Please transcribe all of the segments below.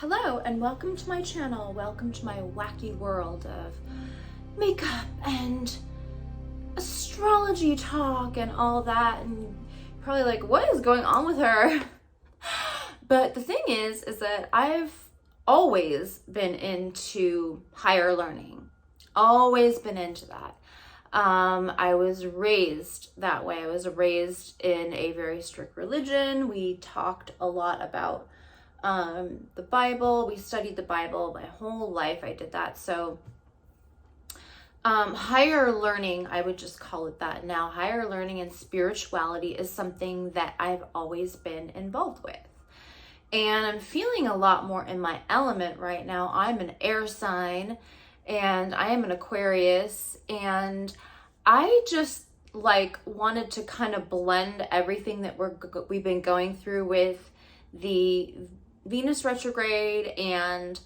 Hello and welcome to my channel. Welcome to my wacky world of makeup and astrology talk and all that. And you're probably like, what is going on with her? But the thing is that I've always been into higher learning. Always been into that. I was raised that way. I was raised in a very strict religion. We talked a lot about the Bible. We studied the Bible my whole life. I did that. So higher learning, I would just call it that now. Higher learning and spirituality is something that I've always been involved with. And I'm feeling a lot more in my element right now. I'm an air sign and I am an Aquarius, and I just wanted to kind of blend everything that we've been going through with the Venus retrograde and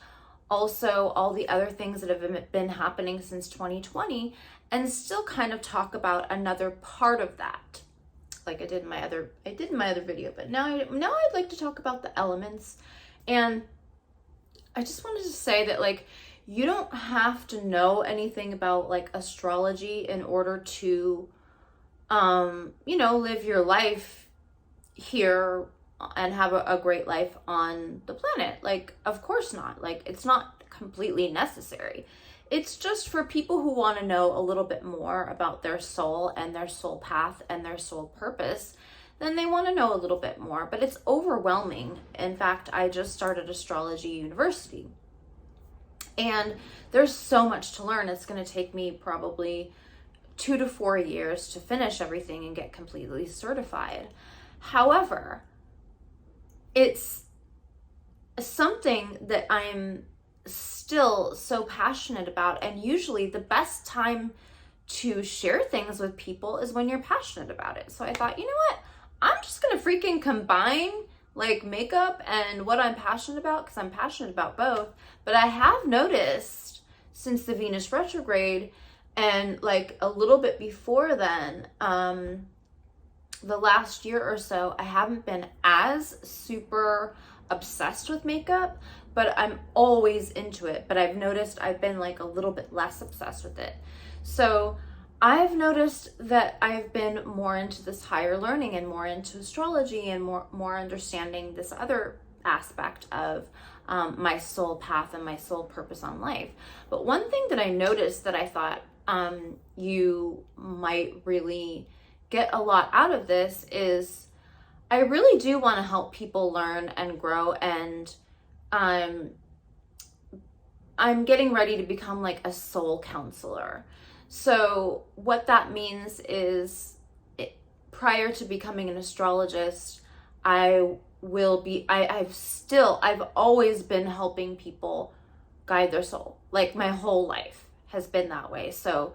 also all the other things that have been happening since 2020, and still kind of talk about another part of that, like I did in my other video. But now I'd like to talk about the elements. And I just wanted to say that you don't have to know anything about astrology in order to live your life here and have a great life on the planet. Of course not. It's not completely necessary. It's just for people who want to know a little bit more about their soul and their soul path and their soul purpose. Then they want to know a little bit more, but it's overwhelming. In fact, I just started Astrology University, and there's so much to learn. It's going to take me probably 2 to 4 years to finish everything and get completely certified. However, it's something that I'm still so passionate about, and usually the best time to share things with people is when you're passionate about it. So I thought, you know what? I'm just gonna freaking combine makeup and what I'm passionate about, because I'm passionate about both. But I have noticed since the Venus retrograde and a little bit before then, the last year or so, I haven't been as super obsessed with makeup, but I'm always into it. But I've noticed I've been a little bit less obsessed with it. So I've noticed that I've been more into this higher learning and more into astrology and more understanding this other aspect of my soul path and my soul purpose on life. But one thing that I noticed that I thought you might really get a lot out of this is I really do want to help people learn and grow, and I'm getting ready to become a soul counselor. So what that means is prior to becoming an astrologist, I've always been helping people guide their soul. My whole life has been that way. So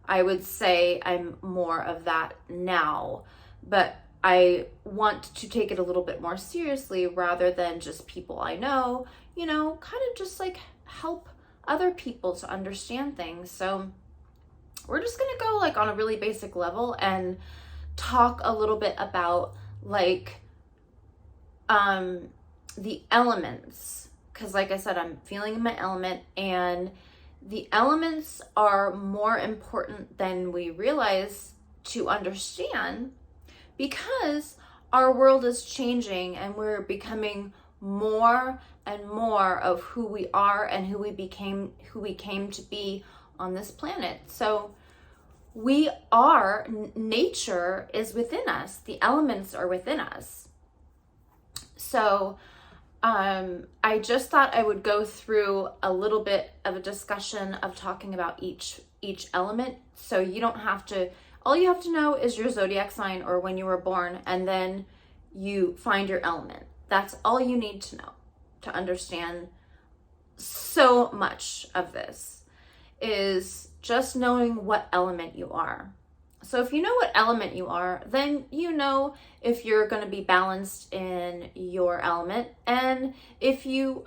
I would say I'm more of that now, but I want to take it a little bit more seriously rather than just people I know, kind of just help other people to understand things. So we're just going to go on a really basic level and talk a little bit about the elements, because like I said, I'm feeling in my element, and the elements are more important than we realize to understand, because our world is changing and we're becoming more and more of who we are and who we came to be on this planet. So nature is within us. The elements are within us. So I just thought I would go through a little bit of a discussion of talking about each element. So you don't have to, all you have to know is your zodiac sign or when you were born, and then you find your element. That's all you need to know to understand so much of this, is just knowing what element you are. So if you know what element you are, then you know if you're going to be balanced in your element. And if you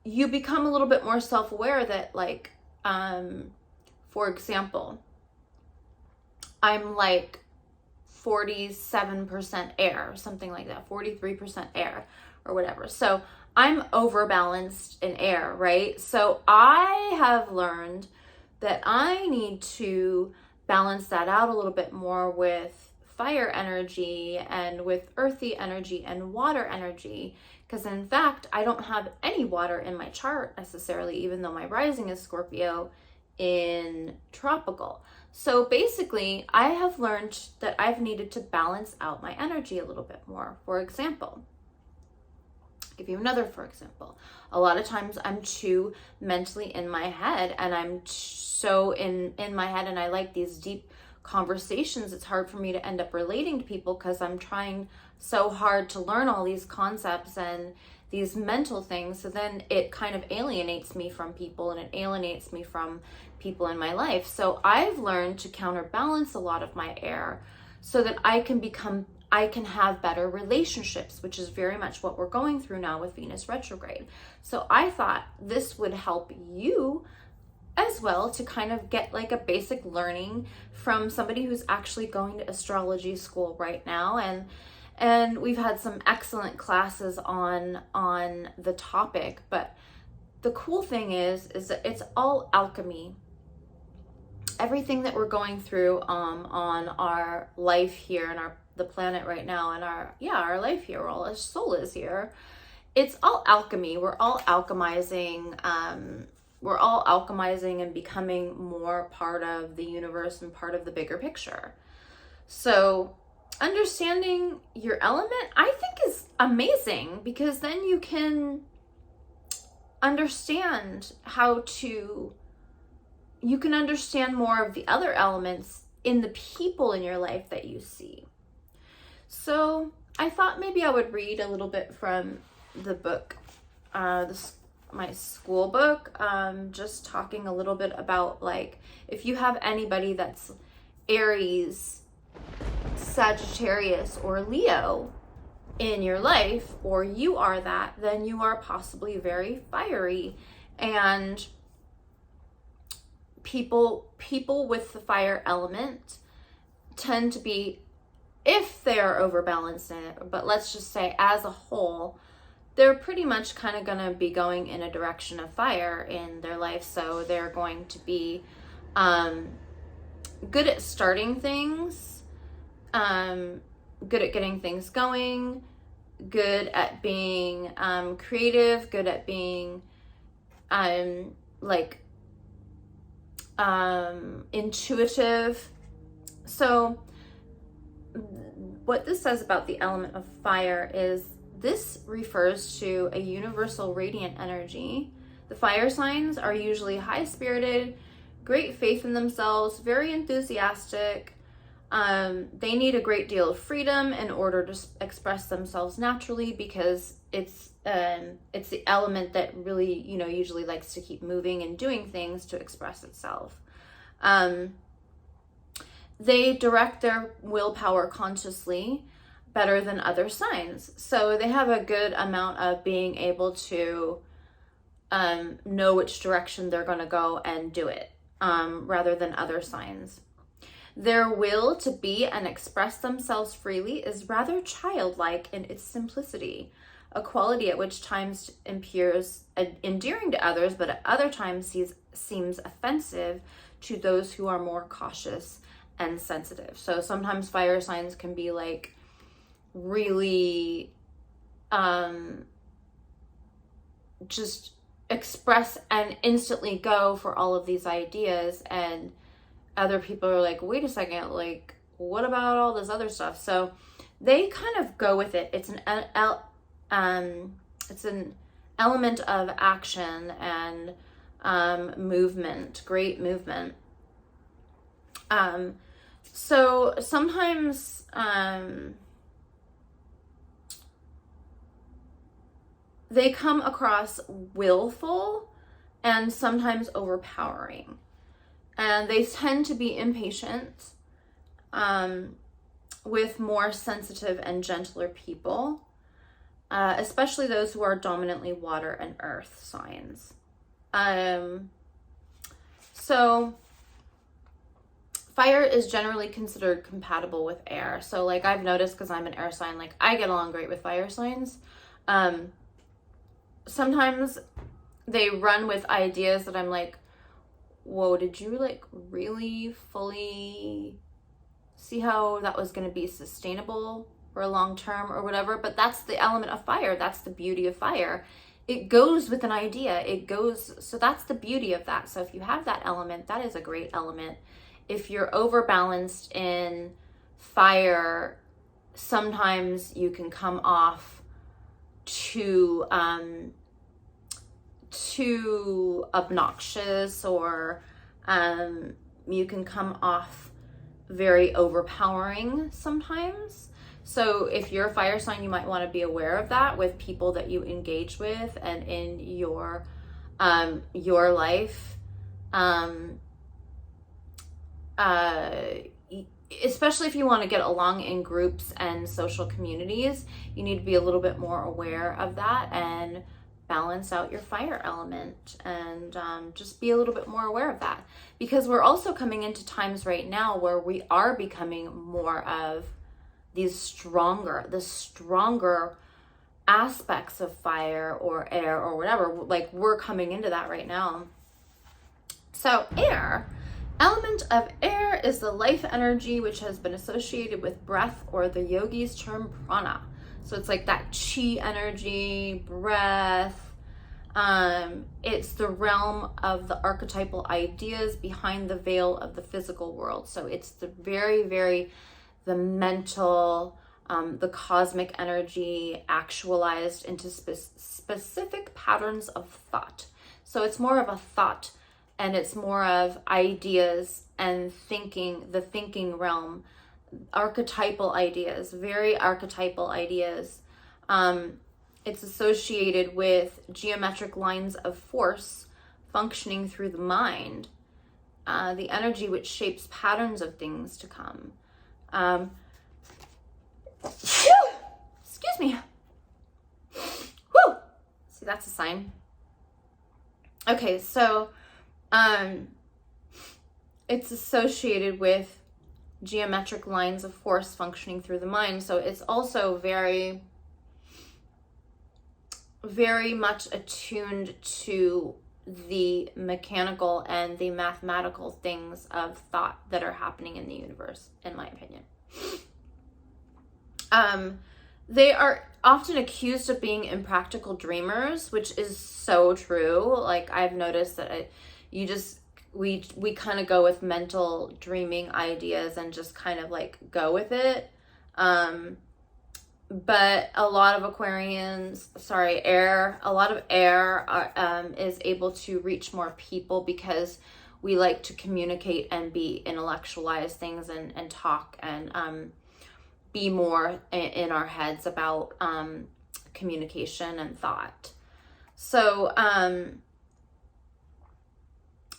become a little bit more self-aware that for example, I'm 47% air, something like that, 43% air, or whatever. So I'm overbalanced in air, right? So I have learned that I need to balance that out a little bit more with fire energy and with earthy energy and water energy. Because in fact, I don't have any water in my chart necessarily, even though my rising is Scorpio in tropical. So basically, I have learned that I've needed to balance out my energy a little bit more. For example, I'll give you another for example. A lot of times I'm too mentally in my head, and I'm so in my head, and I like these deep conversations. It's hard for me to end up relating to people because I'm trying so hard to learn all these concepts and these mental things. So then it kind of alienates me from people, and it alienates me from people in my life. So I've learned to counterbalance a lot of my air so that I can have better relationships, which is very much what we're going through now with Venus retrograde. So I thought this would help you as well to kind of get like a basic learning from somebody who's actually going to astrology school right now. And we've had some excellent classes on the topic, but the cool thing is that it's all alchemy. Everything that we're going through on our life here and the planet right now, and our life here, all our soul is here. It's all alchemy. We're all alchemizing. We're all alchemizing and becoming more part of the universe and part of the bigger picture. So understanding your element, I think, is amazing, because then you can understand you can understand more of the other elements in the people in your life that you see. So I thought maybe I would read a little bit from the book, my school book, just talking a little bit about, like, if you have anybody that's Aries, Sagittarius, or Leo in your life, or you are that, then you are possibly very fiery. And people with the fire element tend to be, if they're overbalanced in it, but let's just say as a whole, they're pretty much kind of going to be going in a direction of fire in their life. So they're going to be good at starting things, good at getting things going, good at being creative, good at being intuitive. So what this says about the element of fire is this refers to a universal radiant energy. The fire signs are usually high-spirited, great faith in themselves, very enthusiastic. They need a great deal of freedom in order to express themselves naturally, because it's the element that really, usually likes to keep moving and doing things to express itself. They direct their willpower consciously better than other signs. So they have a good amount of being able to know which direction they're going to go and do it, rather than other signs. Their will to be and express themselves freely is rather childlike in its simplicity, a quality at which times appears endearing to others, but at other times seems offensive to those who are more cautious and sensitive. So sometimes fire signs can be like really just express and instantly go for all of these ideas, and other people are like, wait a second, like, what about all this other stuff? So they kind of go with it. It's an element of action and movement, great movement. So sometimes they come across willful and sometimes overpowering. And they tend to be impatient with more sensitive and gentler people, especially those who are dominantly water and earth signs. So fire is generally considered compatible with air. So like I've noticed, because I'm an air sign, like I get along great with fire signs. Sometimes they run with ideas that I'm like, whoa, did you like really fully see how that was going to be sustainable or long term or whatever? But that's the element of fire. That's the beauty of fire. It goes with an idea. It goes, so that's the beauty of that. So if you have that element, that is a great element. If you're overbalanced in fire, sometimes you can come off too obnoxious, or you can come off very overpowering sometimes. So if you're a fire sign, you might want to be aware of that with people that you engage with and in your life. Especially if you want to get along in groups and social communities, you need to be a little bit more aware of that and balance out your fire element, and just be a little bit more aware of that, because we're also coming into times right now where we are becoming more of the stronger aspects of fire or air or whatever. Like, we're coming into that right now. So air, element of air is the life energy which has been associated with breath, or the yogis term prana. So it's like that chi energy, breath. It's the realm of the archetypal ideas behind the veil of the physical world. So it's the the mental, the cosmic energy actualized into specific patterns of thought. So it's more of a thought, and it's more of ideas and thinking, the thinking realm, archetypal ideas, very archetypal ideas. It's associated with geometric lines of force functioning through the mind, the energy which shapes patterns of things to come. Excuse me. Whew. See, that's a sign. Okay, so it's associated with geometric lines of force functioning through the mind. So it's also very much attuned to the mechanical and the mathematical things of thought that are happening in the universe, in my opinion. They are often accused of being impractical dreamers, which is so true. Like, I've noticed that we kind of go with mental dreaming ideas and just kind of like go with it. But a lot of a lot of air is able to reach more people, because we like to communicate and be intellectualize things and talk and be more in our heads about communication and thought. So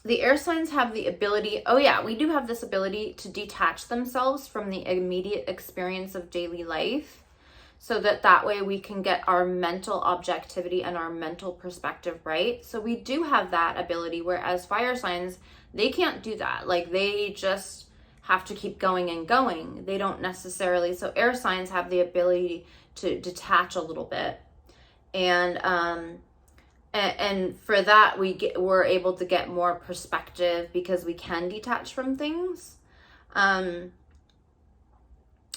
the air signs have the ability, we do have this ability to detach themselves from the immediate experience of daily life, so that way we can get our mental objectivity and our mental perspective right. So we do have that ability, whereas fire signs, they can't do that. Like, they just have to keep going and going. They don't necessarily. So air signs have the ability to detach a little bit, and for that we're able to get more perspective, because we can detach from things.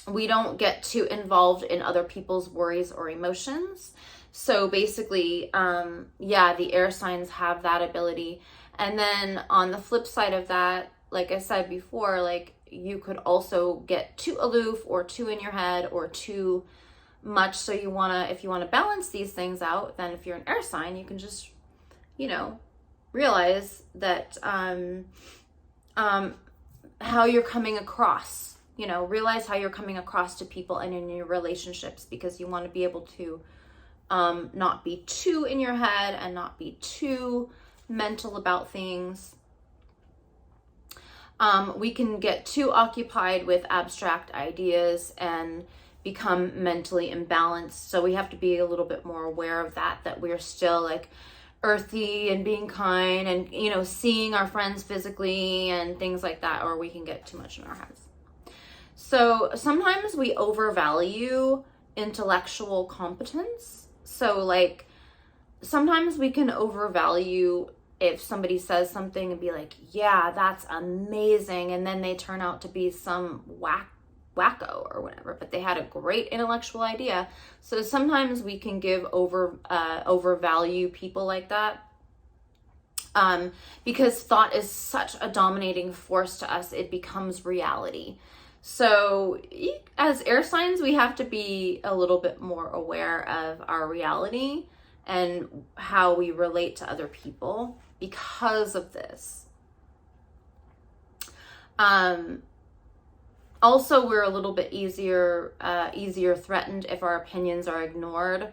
We don't get too involved in other people's worries or emotions. So basically, the air signs have that ability. And then on the flip side of that, like I said before, like, you could also get too aloof or too in your head or too much. So if you want to balance these things out, then if you're an air sign, you can just, realize that how you're coming across. Realize how you're coming across to people and in your relationships, because you want to be able to not be too in your head and not be too mental about things. We can get too occupied with abstract ideas and become mentally imbalanced. So we have to be a little bit more aware of that we're still like earthy and being kind and, seeing our friends physically and things like that, or we can get too much in our heads. So sometimes we overvalue intellectual competence. So like sometimes we can overvalue if somebody says something and be like, yeah, that's amazing, and then they turn out to be some wacko or whatever, but they had a great intellectual idea. So sometimes we can give overvalue people like that, because thought is such a dominating force to us, it becomes reality. So as air signs, we have to be a little bit more aware of our reality and how we relate to other people because of this. Also, we're a little bit easier threatened if our opinions are ignored,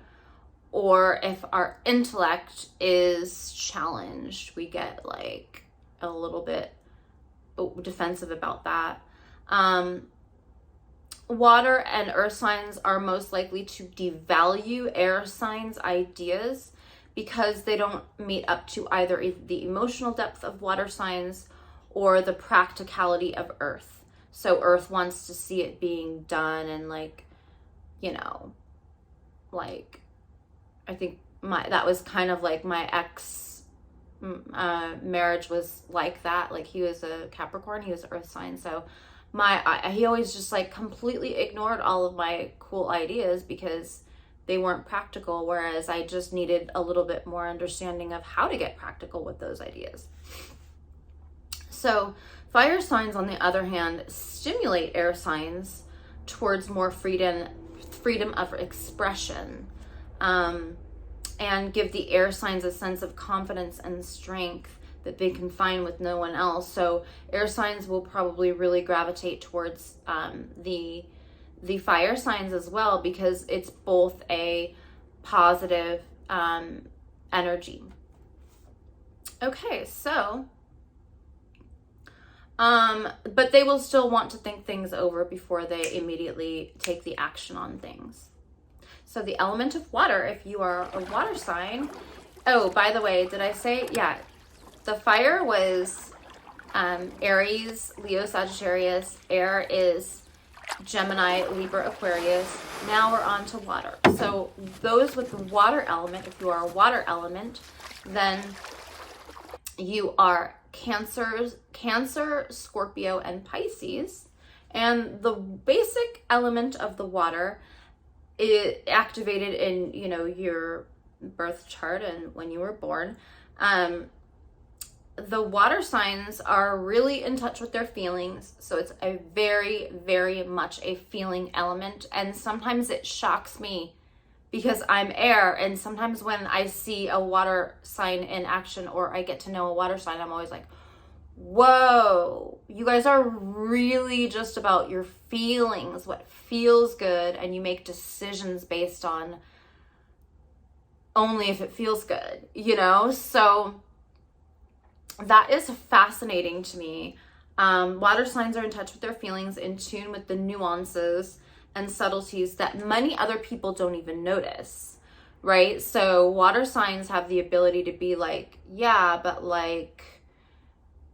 or if our intellect is challenged. We get like a little bit defensive about that. Water and earth signs are most likely to devalue air signs' ideas because they don't meet up to either the emotional depth of water signs or the practicality of earth. So earth wants to see it being done, and like, you know, like, I think that was kind of like my ex marriage was like that. Like, he was a Capricorn, he was an earth sign, so he always just like completely ignored all of my cool ideas because they weren't practical, whereas I just needed a little bit more understanding of how to get practical with those ideas. So fire signs, on the other hand, stimulate air signs towards more freedom of expression, and give the air signs a sense of confidence and strength that they can find with no one else. So air signs will probably really gravitate towards the fire signs as well, because it's both a positive energy. Okay, so but they will still want to think things over before they immediately take the action on things. So the element of water, if you are a water sign, oh, by the way, did I say, yeah, the fire was Aries, Leo, Sagittarius. Air is Gemini, Libra, Aquarius. Now we're on to water. So those with the water element, if you are a water element, then you are Cancer, Scorpio, and Pisces. And the basic element of the water is activated in, you know, your birth chart and when you were born. The water signs are really in touch with their feelings. So it's a very, very much a feeling element. And sometimes it shocks me because I'm air. And sometimes when I see a water sign in action, or I get to know a water sign, I'm always like, whoa, you guys are really just about your feelings, what feels good. And you make decisions based on only if it feels good, you know? So that is fascinating to me. Water signs are in touch with their feelings, in tune with the nuances and subtleties that many other people don't even notice, right? So water signs have the ability to be like, yeah, but like,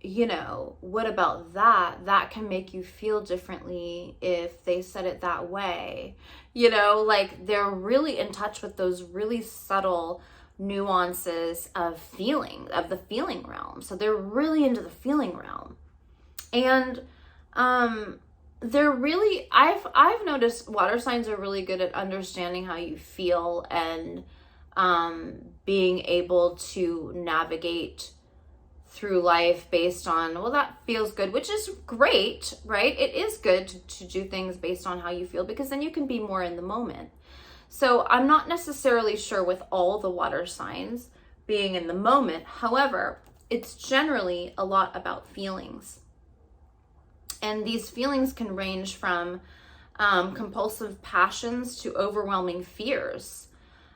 you know, what about that? That can make you feel differently if they said it that way. You know, like they're really in touch with those really subtle nuances of feeling, of the feeling realm. So they're really into the feeling realm. And they're really, I've noticed water signs are really good at understanding how you feel and being able to navigate through life based on, well, that feels good, which is great, right? It is good to do things based on how you feel, because then you can be more in the moment. So I'm not necessarily sure with all the water signs being in the moment. However, it's generally a lot about feelings. And these feelings can range from compulsive passions to overwhelming fears,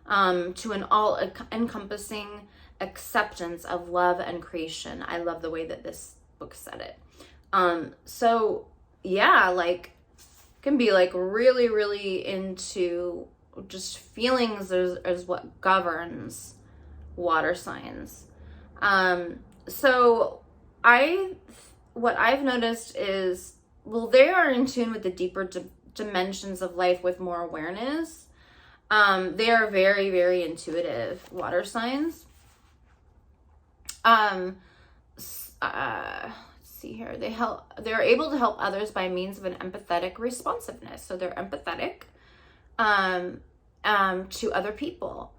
to an all-encompassing acceptance of love and creation. I love the way that this book said it. So yeah, like can be like really, really into just feelings is what governs water signs. So what I've noticed is, well, they are in tune with the deeper dimensions of life with more awareness. They are very, very intuitive water signs. Let's see here. They're able to help others by means of an empathetic responsiveness. So they're empathetic to other people.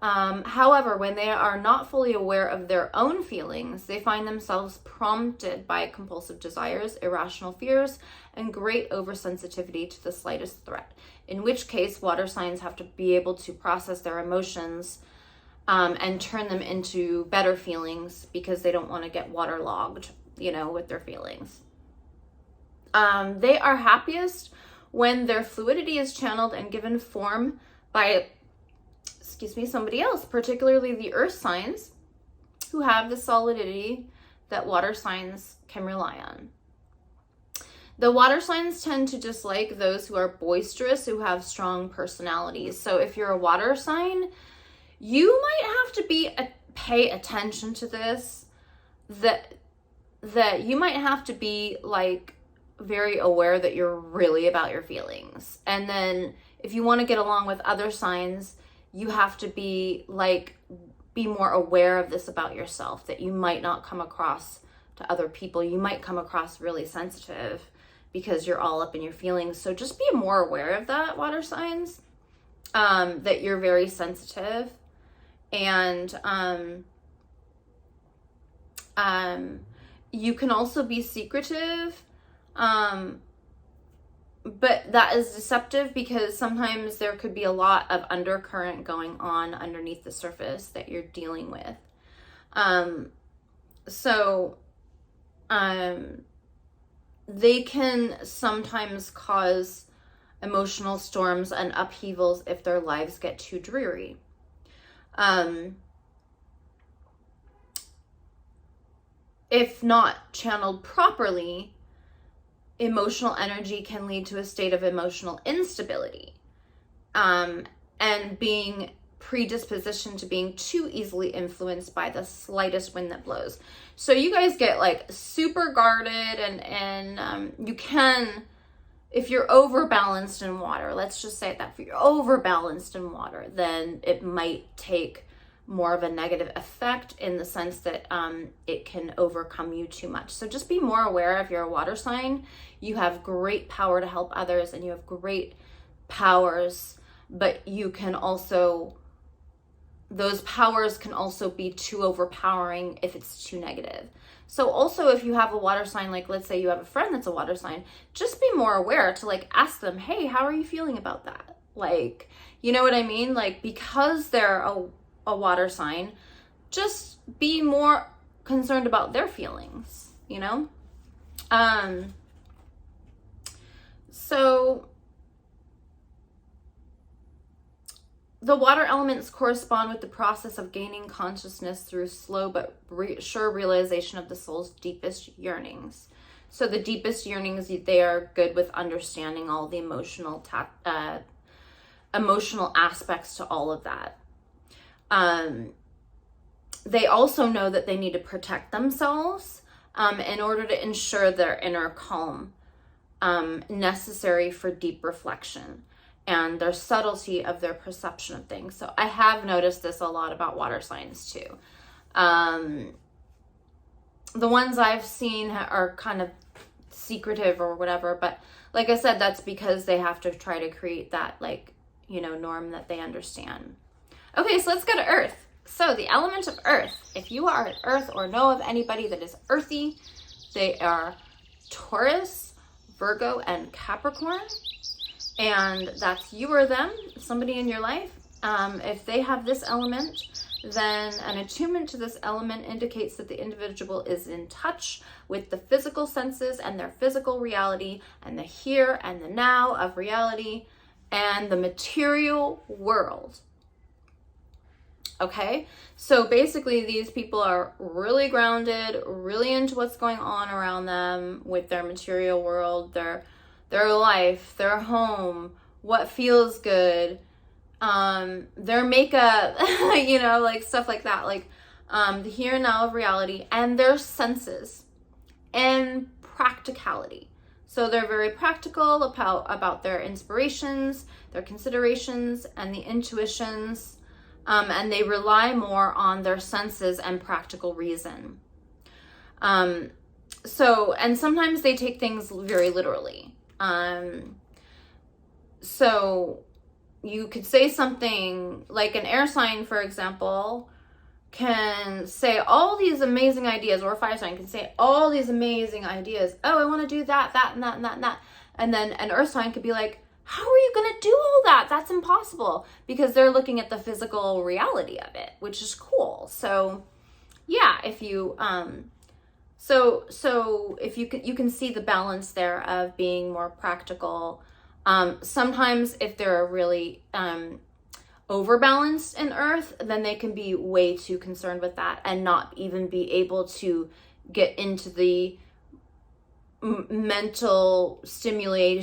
However, when they are not fully aware of their own feelings, they find themselves prompted by compulsive desires, irrational fears, and great oversensitivity to the slightest threat. In which case, water signs have to be able to process their emotions and turn them into better feelings, because they don't want to get waterlogged, with their feelings. They are happiest when their fluidity is channeled and given form by somebody else, particularly the earth signs, who have the solidity that water signs can rely on. The water signs tend to dislike those who are boisterous, who have strong personalities. So if you're a water sign, you might have to pay attention to this, that you might have to be like very aware that you're really about your feelings. And then if you want to get along with other signs, you have to be more aware of this about yourself, that you might not come across to other people. You might come across really sensitive because you're all up in your feelings. So just be more aware of that, water signs, that you're very sensitive. And you can also be secretive, but that is deceptive, because sometimes there could be a lot of undercurrent going on underneath the surface that you're dealing with. They can sometimes cause emotional storms and upheavals if their lives get too dreary. If not channeled properly, emotional energy can lead to a state of emotional instability, and being predisposition to being too easily influenced by the slightest wind that blows. So you guys get super guarded, and you can, if you're overbalanced in water, let's just say that, if you're overbalanced in water, then it might take more of a negative effect, in the sense that it can overcome you too much. So just be more aware. If you're a water sign, you have great power to help others, and you have great powers, but you can also, those powers can also be too overpowering if it's too negative. So also, if you have a water sign, let's say you have a friend that's a water sign, just be more aware to ask them, hey, how are you feeling about that? You know what I mean? Because they're a water sign, just be more concerned about their feelings, So the water elements correspond with the process of gaining consciousness through slow but sure realization of the soul's deepest yearnings. So the deepest yearnings, they are good with understanding all the emotional aspects to all of that. They also know that they need to protect themselves in order to ensure their inner calm, necessary for deep reflection, and their subtlety of their perception of things. So I have noticed this a lot about water signs too. The ones I've seen are kind of secretive or whatever, but like I said, that's because they have to try to create that norm that they understand. Okay, so let's go to Earth. So the element of Earth, if you are an Earth or know of anybody that is earthy, they are Taurus, Virgo, and Capricorn. And that's you or them, somebody in your life. If they have this element, then an attunement to this element indicates that the individual is in touch with the physical senses and their physical reality, and the here and the now of reality, and the material world. Okay, so basically these people are really grounded, really into what's going on around them with their material world, their life, their home, what feels good, their makeup, stuff like that, the here and now of reality, and their senses and practicality. So they're very practical about their inspirations, their considerations, and the intuitions, and they rely more on their senses and practical reason. So, and sometimes they take things very literally. So you could say something like an air sign, for example, can say all these amazing ideas, or a fire sign can say all these amazing ideas. Oh, I want to do that, that, and that, and that, and that. And then an earth sign could be like, how are you going to do all that? That's impossible, because they're looking at the physical reality of it, which is cool. So yeah, if you, so if you can see the balance there of being more practical. Sometimes if they're really, overbalanced in earth, then they can be way too concerned with that and not even be able to get into the mental stimulating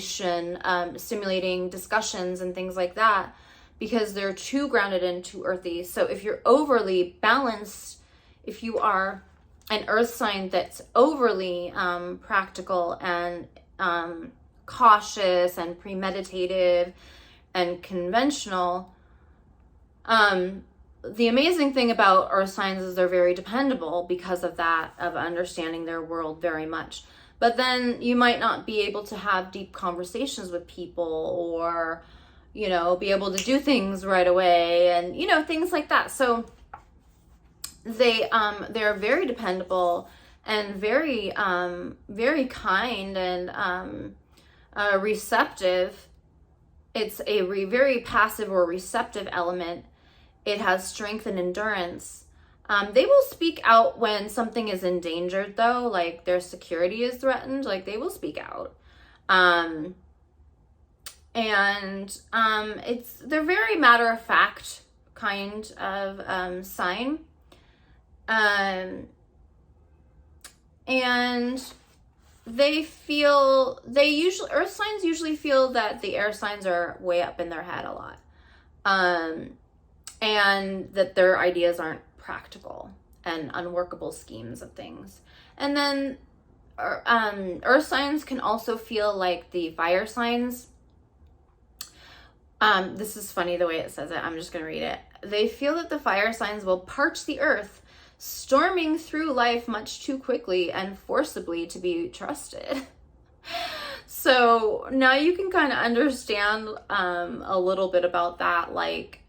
discussions and things like that, because they're too grounded and too earthy. So if you're overly balanced, if you are an earth sign that's overly practical and cautious and premeditative and conventional, the amazing thing about earth signs is they're very dependable because of that, of understanding their world very much. But then you might not be able to have deep conversations with people, or, you know, be able to do things right away, and, you know, things like that. So they're very dependable and very, very kind and, receptive. It's a very passive or receptive element. It has strength and endurance. They will speak out when something is endangered, though, like their security is threatened. Like, they will speak out. They're very matter of fact kind of sign. And earth signs usually feel that the air signs are way up in their head a lot. And that their ideas aren't practical and unworkable schemes of things. And then earth signs can also feel like the fire signs. This is funny the way it says it. I'm just going to read it. They feel that the fire signs will parch the earth, storming through life much too quickly and forcibly to be trusted. So now you can kind of understand a little bit about that. Like,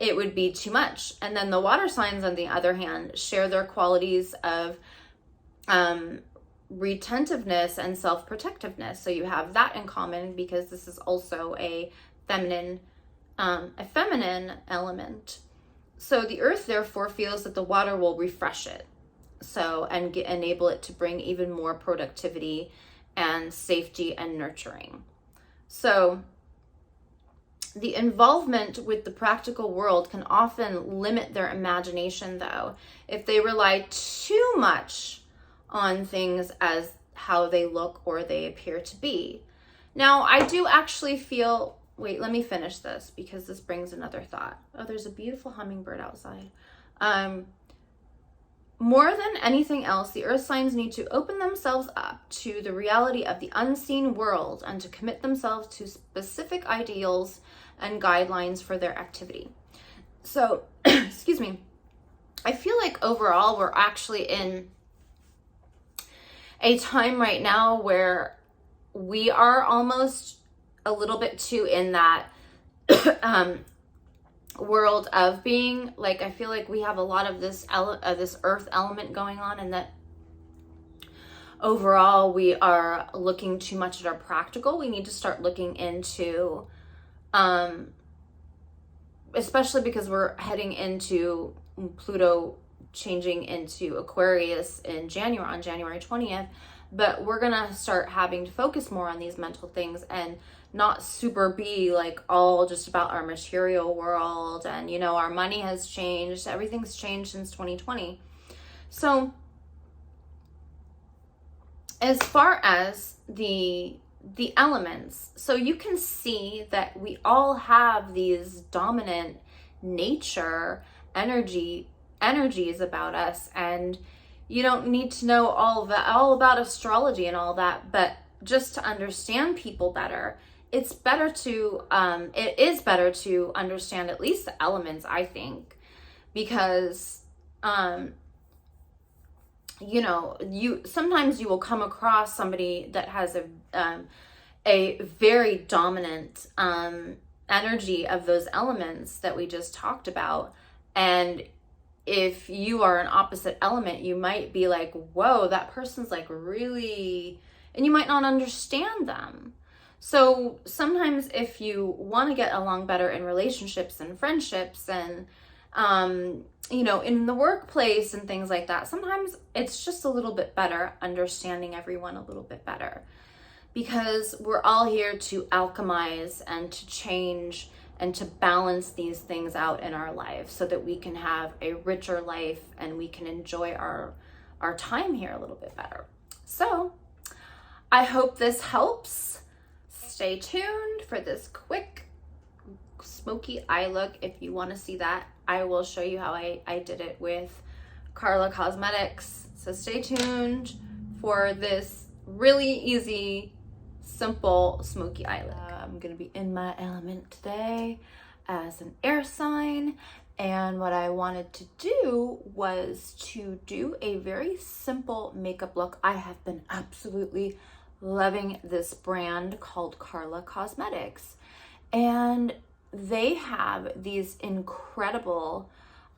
it would be too much. And then the water signs, on the other hand, share their qualities of retentiveness and self-protectiveness. So you have that in common, because this is also a feminine element. So the earth, therefore, feels that the water will refresh it, and enable it to bring even more productivity and safety and nurturing. So the involvement with the practical world can often limit their imagination, though, if they rely too much on things as how they look or they appear to be. Now, I do actually feel, wait, let me finish this, because this brings another thought. Oh, there's a beautiful hummingbird outside. More than anything else, the earth signs need to open themselves up to the reality of the unseen world and to commit themselves to specific ideals and guidelines for their activity. So, excuse me, I feel like overall we're actually in a time right now where we are almost a little bit too in that world of being, like, I feel like we have a lot of this this earth element going on, and that overall we are looking too much at our practical. We need to start looking into, especially because we're heading into Pluto changing into Aquarius on January 20th, but we're gonna start having to focus more on these mental things and not super be like all just about our material world. And, you know, our money has changed. Everything's changed since 2020. So as far as the elements, so you can see that we all have these dominant nature energies about us, and you don't need to know all about astrology and all that, but just to understand people better, it is better to understand at least the elements, I think, because, you know, sometimes you will come across somebody that has a very dominant energy of those elements that we just talked about. And if you are an opposite element, you might be like, whoa, that person's like really, and you might not understand them. So sometimes if you want to get along better in relationships and friendships and, you know, in the workplace and things like that, sometimes it's just a little bit better understanding everyone a little bit better, because we're all here to alchemize and to change and to balance these things out in our lives so that we can have a richer life and we can enjoy our time here a little bit better. So I hope this helps. Stay tuned for this quick smoky eye look. If you want to see that, I will show you how I did it with Karla Cosmetics. So stay tuned for this really easy, simple smoky eye look. I'm going to be in my element today as an air sign. And what I wanted to do was to do a very simple makeup look. I have been absolutely loving this brand called Karla Cosmetics, and they have these incredible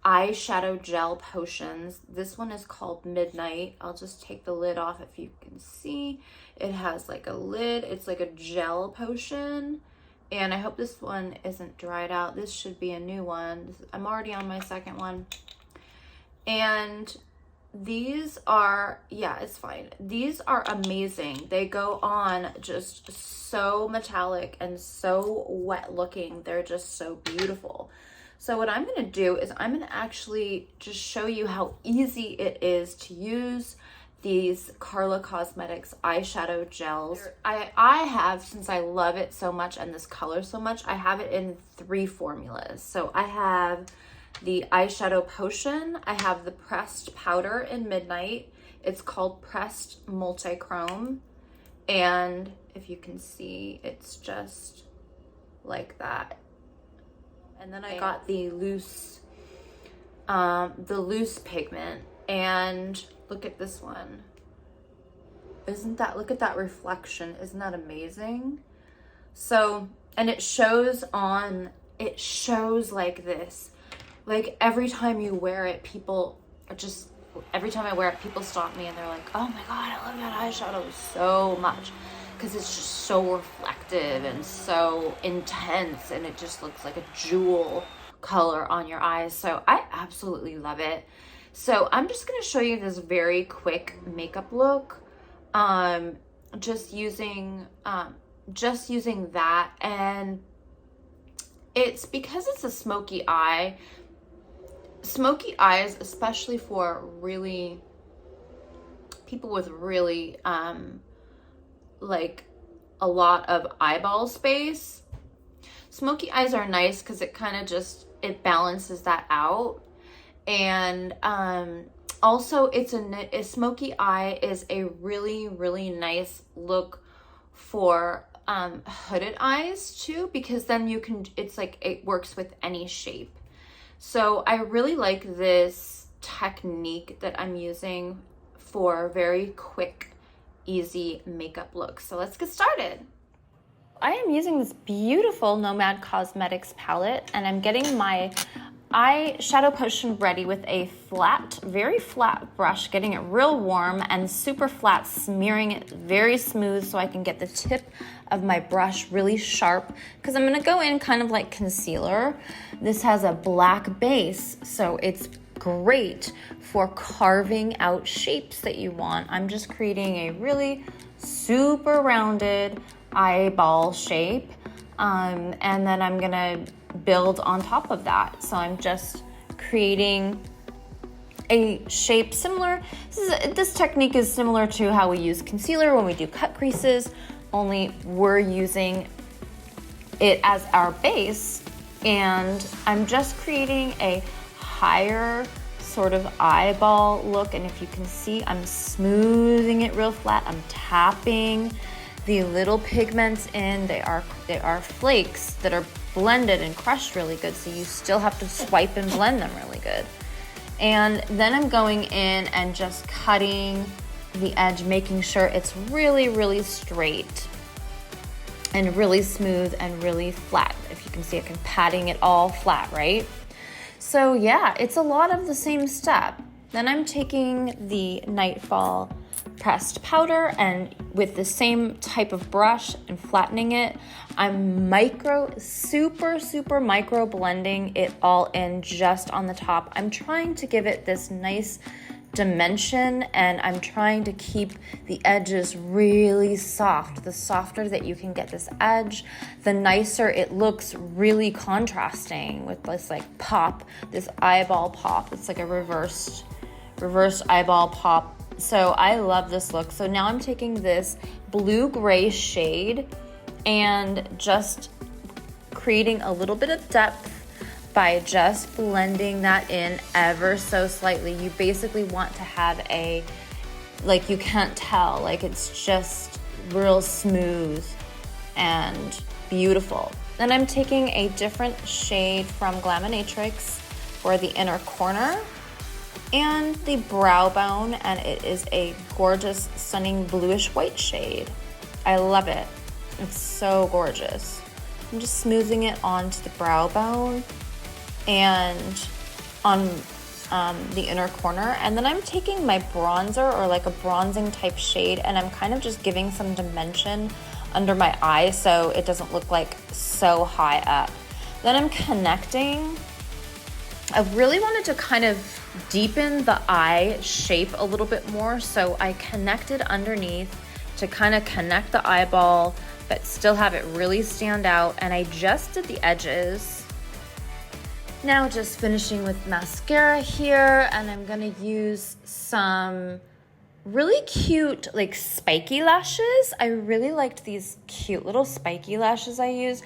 eyeshadow gel potions. This one is called Midnight. I'll just take the lid off if you can see. It has like a lid. It's like a gel potion, and I hope this one isn't dried out. This should be a new one. I'm already on my second one, and these are, yeah, it's fine. These are amazing. They go on just so metallic and so wet looking. They're just so beautiful. So what I'm going to do is I'm going to actually just show you how easy it is to use these Karla Cosmetics eyeshadow gels. I have, since I love it so much and this color so much, I have it in 3 formulas. So I have the eyeshadow potion, I have the pressed powder in Midnight. It's called Pressed Multichrome, and if you can see, it's just like that. And then I got the loose pigment, and look at this one. Look at that reflection. Isn't that amazing? So, and it shows like this. Like every time you wear it, every time I wear it, people stop me and they're like, oh my God, I love that eyeshadow so much. Because it's just so reflective and so intense, and it just looks like a jewel color on your eyes. So I absolutely love it. So I'm just going to show you this very quick makeup look. Just using that, and it's because it's a smoky eye. Smoky eyes, especially for people with really like a lot of eyeball space. Smoky eyes are nice because it kind of it balances that out. And also a smoky eye is a really, really nice look for hooded eyes too, because then it works with any shape. So I really like this technique that I'm using for very quick, easy makeup looks. So let's get started. I am using this beautiful Nomad Cosmetics palette, and I'm getting my eyeshadow potion ready with a very flat brush, getting it real warm and super flat, smearing it very smooth so I can get the tip of my brush really sharp, because I'm going to go in kind of like concealer. This has a black base, so it's great for carving out shapes that you want. I'm just creating a really super rounded eyeball shape, and then I'm gonna build on top of that. So I'm just creating a shape similar. This technique is similar to how we use concealer when we do cut creases, only we're using it as our base, and I'm just creating a higher sort of eyeball look. And if you can see, I'm smoothing it real flat. I'm tapping the little pigments in. They are flakes that are blended and crushed really good, so you still have to swipe and blend them really good. And then I'm going in and just cutting the edge, making sure it's really, really straight and really smooth and really flat. If you can see, I can patting it all flat, right? So yeah, it's a lot of the same step. Then I'm taking the Nightfall pressed powder, and with the same type of brush and flattening it, I'm super micro blending it all in just on the top. I'm trying to give it this nice dimension, and I'm trying to keep the edges really soft. The softer that you can get this edge, the nicer it looks, really contrasting with this like pop, this eyeball pop. It's like a reversed eyeball pop. So I love this look. So now I'm taking this blue-gray shade and just creating a little bit of depth by just blending that in ever so slightly. You basically want to have a, like, you can't tell, like it's just real smooth and beautiful. Then I'm taking a different shade from Glaminatrix for the inner corner and the brow bone, and it is a gorgeous, stunning bluish white shade. I love it. It's so gorgeous. I'm just smoothing it onto the brow bone and on the inner corner. And then I'm taking my bronzer, or like a bronzing type shade, and I'm kind of just giving some dimension under my eye so it doesn't look like so high up. Then I'm connecting. I really wanted to kind of deepen the eye shape a little bit more, so I connected underneath to kind of connect the eyeball but still have it really stand out, and I just did the edges. Now just finishing with mascara here, and I'm gonna use some really cute like spiky lashes. I really liked these cute little spiky lashes I used.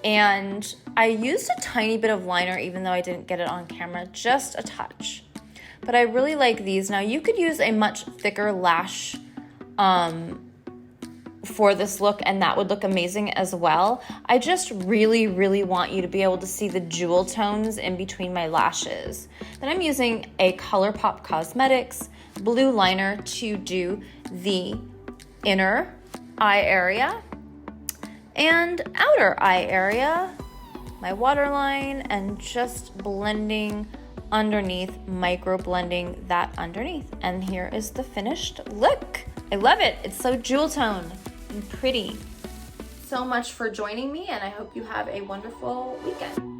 And I used a tiny bit of liner, even though I didn't get it on camera, just a touch. But I really like these. Now you could use a much thicker lash for this look, and that would look amazing as well. I just really want you to be able to see the jewel tones in between my lashes. Then I'm using a Karla Cosmetics blue liner to do the inner eye area and outer eye area, my waterline, and just blending underneath, micro blending that underneath. And here is the finished look. I love it. It's so jewel toned and pretty. So much for joining me, and I hope you have a wonderful weekend.